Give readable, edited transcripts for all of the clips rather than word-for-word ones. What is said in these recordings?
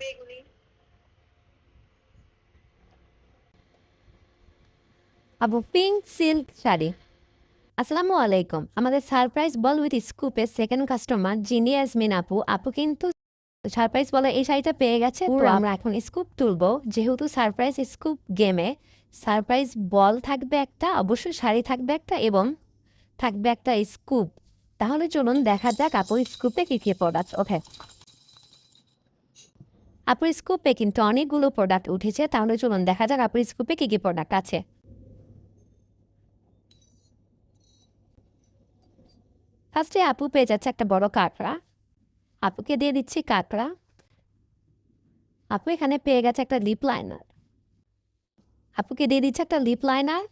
বেগুনি। আপু pink silk sari. আসসালামু আলাইকুম। আমাদের সারপ্রাইজ বল উইথ স্কুপের সেকেন্ড কাস্টমার যিনি ইয়াসমিন আপু আপু কিন্তু সারপ্রাইজ বলে এই শাড়িটা পেয়ে গেছে। তো আমরা এখন স্কুপ তুলবো, যেহেতু সারপ্রাইজ স্কুপ গেমে সারপ্রাইজ বল থাকবে একটা, অবশ্যই শাড়ি থাকবে একটা এবং থাকবে একটা স্কুপ। তাহলে চলুন দেখা যাক আপুর স্কুপে কি কি প্রোডাক্ট ওঠে। আপুর স্কুপে কিন্তু অনেকগুলো প্রোডাক্ট উঠেছে, তাহলে চলুন দেখা যাক আপুর স্কুপে কি কি প্রোডাক্ট আছে। ফার্স্টে আপু পেয়ে যাচ্ছে একটা বড় কাঁকড়া। আপুকে দিয়ে দিচ্ছি কাঁকড়া। আপু এখানে পেয়ে গেছে একটা লিপ লাইনার। আপুকে দিয়ে দিচ্ছে একটা লিপ লাইনার।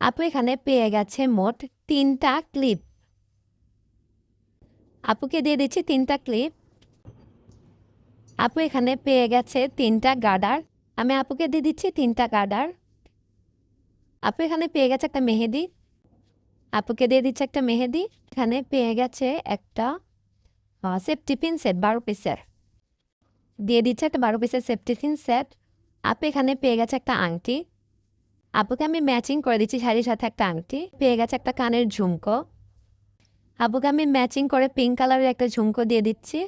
আপু এখানে পেয়ে গেছে মোট 3টা ক্লিপ। আপুকে দিয়ে দিচ্ছি 3টা ক্লিপ। আপু এখানে পেয়ে গেছে 3টা গার্ডার। আমি আপুকে দিয়ে দিচ্ছি 3টা গার্ডার। আপু এখানে পেয়ে গেছে একটা মেহেদি। আপুকে দিয়ে দিচ্ছে একটা মেহেদি। এখানে পেয়ে গেছে একটা সেফটি পিন সেট 12 পিসের। দিয়ে দিচ্ছে একটা 12 পিসের সেফটি পিন সেট। আপু এখানে পেয়ে গেছে একটা আংটি। আপুকে আমি ম্যাচিং করে দিচ্ছি শাড়ির সাথে একটা আংটি। পেয়ে গেছে একটা কানের ঝুমকো। আপুকে আমি ম্যাচিং করে পিঙ্ক কালারের একটা ঝুমকো দিয়ে দিচ্ছি।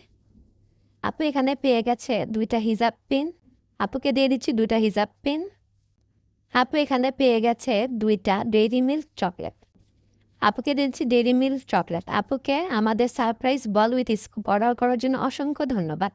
আপু এখানে পেয়ে গেছে 2টা হিজাব পিন। আপুকে দিয়ে দিচ্ছি 2টা হিজাব পিন। আপু এখানে পেয়ে গেছে 2টা ডেইরি মিল্ক চকলেট। আপুকে দিচ্ছি ডেইরি মিল্ক চকলেট। আপুকে আমাদের surprise ball with scoop order করার জন্য অসংখ্য ধন্যবাদ।